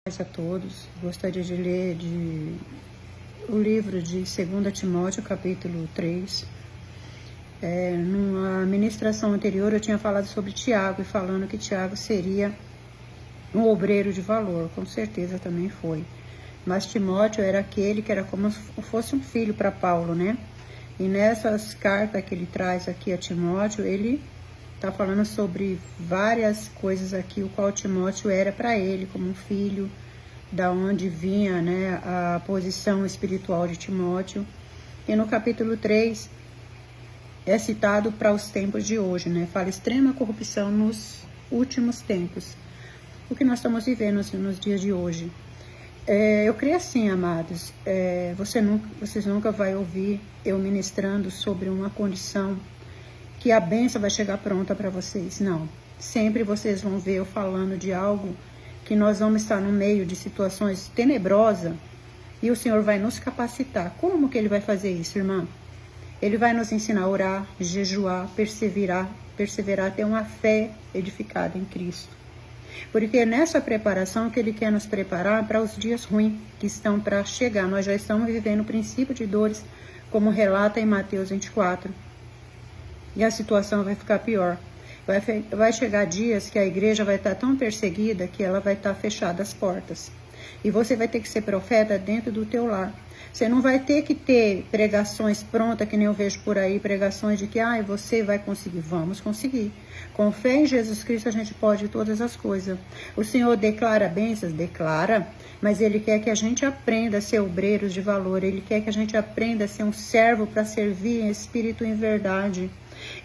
A todos, gostaria de ler o livro de 2 Timóteo, capítulo 3. Numa ministração anterior eu tinha falado sobre Tiago, e falando que Tiago seria um obreiro de valor, com certeza também foi. Mas Timóteo era aquele que era como se fosse um filho para Paulo, né? E nessas cartas que ele traz aqui a Timóteo, ele está falando sobre várias coisas aqui, o qual Timóteo era para ele, como um filho, da onde vinha, né, a posição espiritual de Timóteo. E no capítulo 3 é citado para os tempos de hoje, né? Fala extrema corrupção nos últimos tempos. O que nós estamos vivendo nos dias de hoje. Eu creio assim, amados, vocês nunca vão ouvir eu ministrando sobre uma condição que a bênção vai chegar pronta para vocês. Não. Sempre vocês vão ver eu falando de algo que nós vamos estar no meio de situações tenebrosas e o Senhor vai nos capacitar. Como que Ele vai fazer isso, irmã? Ele vai nos ensinar a orar, jejuar, perseverar, ter uma fé edificada em Cristo. Porque nessa preparação que Ele quer nos preparar para os dias ruins que estão para chegar. Nós já estamos vivendo o princípio de dores, como relata em Mateus 24. E a situação vai ficar pior. Vai chegar dias que a igreja vai estar tão perseguida que ela vai estar fechada as portas. E você vai ter que ser profeta dentro do teu lar. Você não vai ter que ter pregações prontas, que nem eu vejo por aí, pregações de que você vai conseguir. Vamos conseguir. Com fé em Jesus Cristo a gente pode todas as coisas. O Senhor declara bênçãos? Declara. Mas Ele quer que a gente aprenda a ser obreiros de valor. Ele quer que a gente aprenda a ser um servo para servir em espírito e em verdade.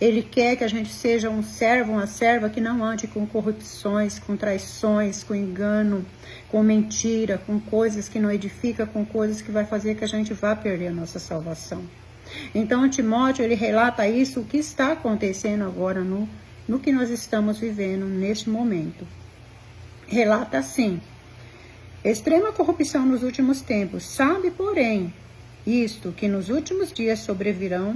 Ele quer que a gente seja um servo, uma serva que não ande com corrupções, com traições, com engano, com mentira, com coisas que não edificam, com coisas que vai fazer que a gente vá perder a nossa salvação. Então, Timóteo, ele relata isso, o que está acontecendo agora no que nós estamos vivendo neste momento. Relata assim: extrema corrupção nos últimos tempos. Sabe, porém, isto, que nos últimos dias sobrevirão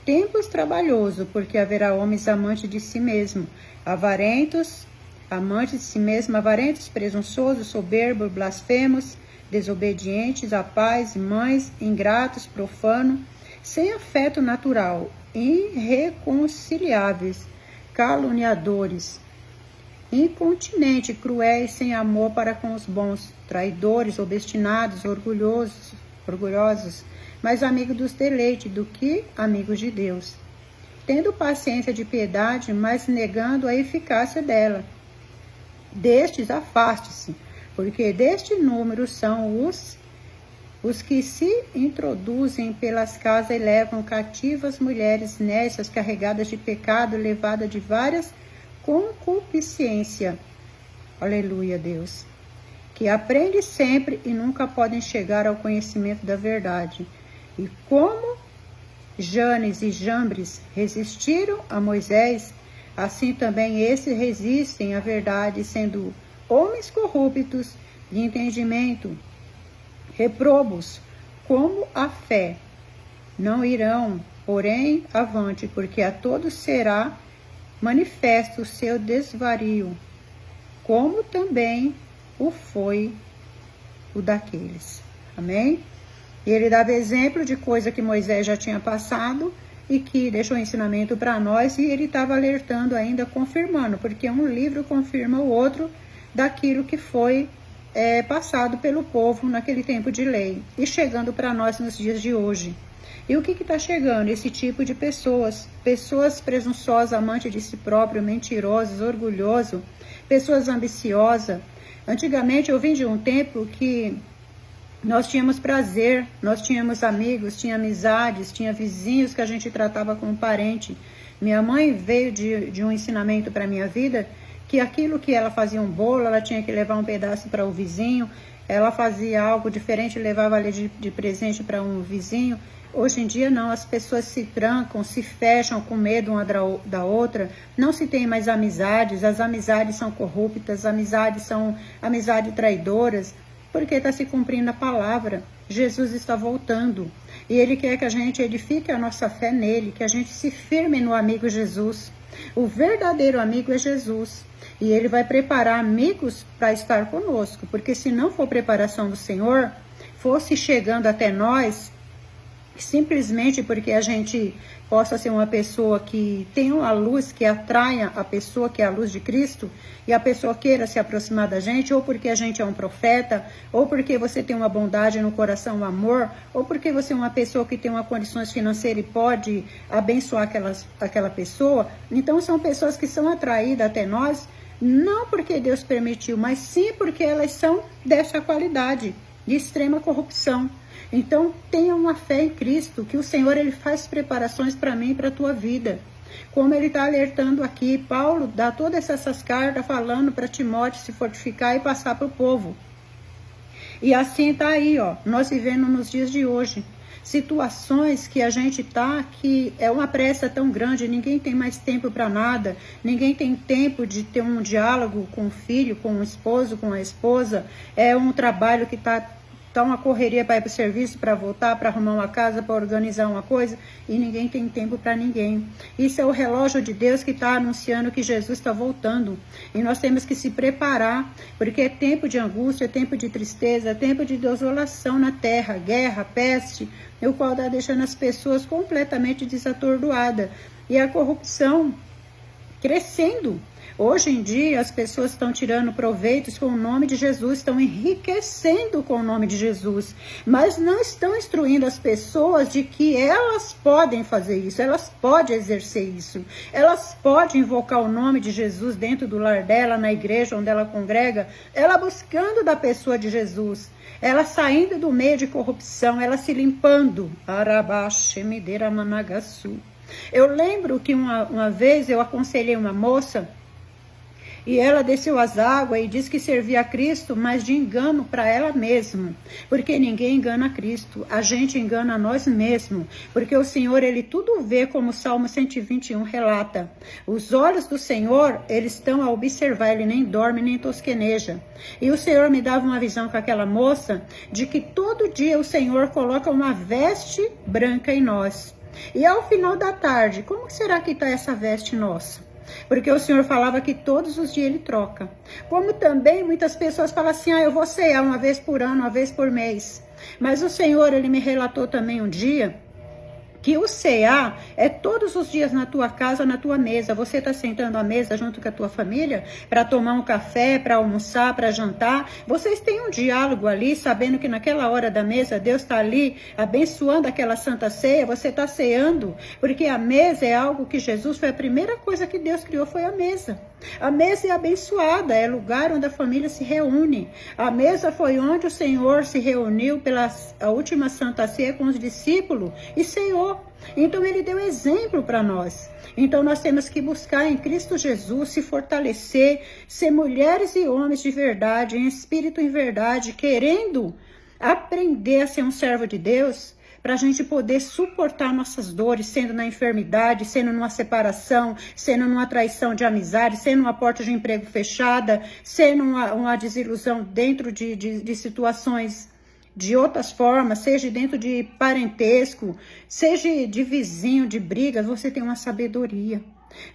tempos trabalhosos, porque haverá homens amantes de si mesmo, avarentos, presunçosos, soberbos, blasfemos, desobedientes a pais e mães, ingratos, profanos, sem afeto natural, irreconciliáveis, caluniadores, incontinentes, cruéis, sem amor para com os bons, traidores, obstinados, orgulhosos, mais amigos dos deleites do que amigos de Deus, tendo paciência de piedade, mas negando a eficácia dela. Destes afaste-se, porque deste número são os que se introduzem pelas casas e levam cativas mulheres nécias, carregadas de pecado, levadas de várias concupiscência. Aleluia, Deus. Que aprende sempre e nunca podem chegar ao conhecimento da verdade. E como Janes e Jambres resistiram a Moisés, assim também esses resistem à verdade, sendo homens corruptos de entendimento, reprobos, como a fé. Não irão, porém, avante, porque a todos será manifesto o seu desvario, como também o foi o daqueles. Amém? E ele dava exemplo de coisa que Moisés já tinha passado e que deixou ensinamento para nós, e ele estava alertando ainda, confirmando, porque um livro confirma o outro daquilo que foi passado pelo povo naquele tempo de lei e chegando para nós nos dias de hoje. E o que está chegando? Esse tipo de pessoas presunçosas, amantes de si próprio, mentirosas, orgulhosos, pessoas ambiciosas. Antigamente eu vim de um tempo que nós tínhamos prazer, nós tínhamos amigos, tinha amizades, tinha vizinhos que a gente tratava como parente. Minha mãe veio de um ensinamento para a minha vida, que aquilo que ela fazia um bolo, ela tinha que levar um pedaço para o vizinho, ela fazia algo diferente, levava ali de presente para um vizinho. Hoje em dia não, as pessoas se trancam, se fecham com medo uma da outra, não se tem mais amizades, as amizades são corruptas, as amizades são amizades traidoras, porque está se cumprindo a palavra. Jesus está voltando e Ele quer que a gente edifique a nossa fé nele, que a gente se firme no amigo Jesus. O verdadeiro amigo é Jesus. E Ele vai preparar amigos para estar conosco, porque se não for preparação do Senhor, fosse chegando até nós, simplesmente porque a gente possa ser uma pessoa que tem uma luz que atraia a pessoa que é a luz de Cristo, e a pessoa queira se aproximar da gente, ou porque a gente é um profeta, ou porque você tem uma bondade no coração, um amor, ou porque você é uma pessoa que tem uma condições financeiras e pode abençoar aquela pessoa. Então são pessoas que são atraídas até nós, não porque Deus permitiu, mas sim porque elas são dessa qualidade, de extrema corrupção. Então, tenha uma fé em Cristo, que o Senhor Ele faz preparações para mim e para a tua vida. Como Ele está alertando aqui, Paulo dá todas essas cartas falando para Timóteo se fortificar e passar para o povo. E assim está aí, ó, nós vivendo nos dias de hoje. Situações que a gente está, que é uma pressa tão grande, ninguém tem mais tempo para nada, ninguém tem tempo de ter um diálogo com o filho, com o esposo, com a esposa, é um trabalho que está uma correria para ir para o serviço, para voltar, para arrumar uma casa, para organizar uma coisa, e ninguém tem tempo para ninguém. Isso é o relógio de Deus que está anunciando que Jesus está voltando, e nós temos que se preparar, porque é tempo de angústia, é tempo de tristeza, é tempo de desolação na terra, guerra, peste, o qual está deixando as pessoas completamente desatordoadas, e a corrupção crescendo. Hoje em dia, as pessoas estão tirando proveitos com o nome de Jesus, estão enriquecendo com o nome de Jesus, mas não estão instruindo as pessoas de que elas podem fazer isso, elas podem exercer isso, elas podem invocar o nome de Jesus dentro do lar dela, na igreja onde ela congrega, ela buscando da pessoa de Jesus, ela saindo do meio de corrupção, ela se limpando. Eu lembro que uma vez eu aconselhei uma moça, e ela desceu as águas e disse que servia a Cristo, mas de engano para ela mesma. Porque ninguém engana a Cristo. A gente engana a nós mesmos. Porque o Senhor, Ele tudo vê, como o Salmo 121 relata. Os olhos do Senhor, eles estão a observar. Ele nem dorme, nem tosqueneja. E o Senhor me dava uma visão com aquela moça, de que todo dia o Senhor coloca uma veste branca em nós. E ao final da tarde, como será que está essa veste nossa? Porque o Senhor falava que todos os dias Ele troca. Como também muitas pessoas falam assim, eu vou cear uma vez por ano, uma vez por mês. Mas o Senhor, Ele me relatou também um dia, que o cear é todos os dias na tua casa, na tua mesa. Você está sentando à mesa junto com a tua família para tomar um café, para almoçar, para jantar. Vocês têm um diálogo ali, sabendo que naquela hora da mesa Deus está ali abençoando aquela santa ceia. Você está ceando, porque a mesa é algo que Jesus foi a primeira coisa que Deus criou, foi a mesa. A mesa é abençoada, é lugar onde a família se reúne. A mesa foi onde o Senhor se reuniu pela a última santa ceia com os discípulos e ceou. Então Ele deu exemplo para nós. Então nós temos que buscar em Cristo Jesus se fortalecer, ser mulheres e homens de verdade, em espírito e em verdade, querendo aprender a ser um servo de Deus, para a gente poder suportar nossas dores, sendo na enfermidade, sendo numa separação, sendo numa traição de amizade, sendo uma porta de emprego fechada, sendo uma desilusão dentro de situações de outras formas, seja dentro de parentesco, seja de vizinho, de brigas, você tem uma sabedoria.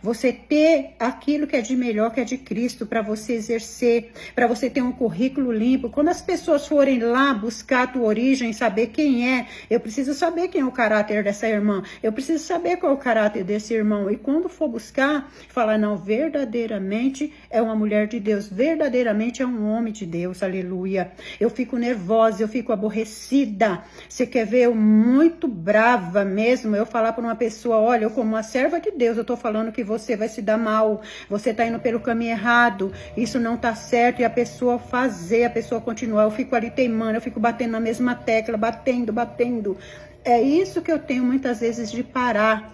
Você ter aquilo que é de melhor, que é de Cristo, para você exercer, para você ter um currículo limpo. Quando as pessoas forem lá buscar a tua origem, saber quem é, eu preciso saber quem é o caráter dessa irmã, eu preciso saber qual é o caráter desse irmão. E quando for buscar, falar, não, verdadeiramente é uma mulher de Deus, verdadeiramente é um homem de Deus, aleluia. Eu fico nervosa, eu fico aborrecida. Você quer ver, eu muito brava mesmo, eu falar para uma pessoa, olha, eu como uma serva de Deus, eu estou falando que você vai se dar mal, você está indo pelo caminho errado, isso não está certo, e a pessoa fazer, a pessoa continuar, eu fico ali teimando, eu fico batendo na mesma tecla, batendo. É isso que eu tenho muitas vezes de parar,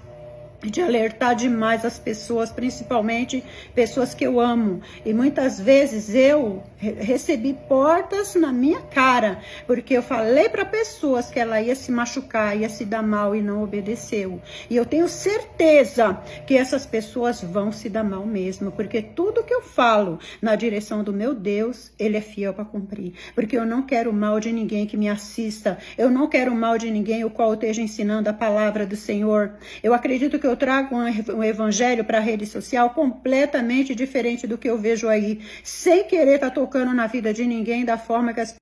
de alertar demais as pessoas, principalmente pessoas que eu amo. E muitas vezes eu recebi portas na minha cara, porque eu falei para pessoas que ela ia se machucar, ia se dar mal e não obedeceu. E eu tenho certeza que essas pessoas vão se dar mal mesmo, porque tudo que eu falo na direção do meu Deus, Ele é fiel para cumprir. Porque eu não quero mal de ninguém que me assista, eu não quero mal de ninguém o qual eu esteja ensinando a palavra do Senhor. Eu acredito que eu trago um evangelho para a rede social completamente diferente do que eu vejo aí, sem querer estar tocando na vida de ninguém da forma que as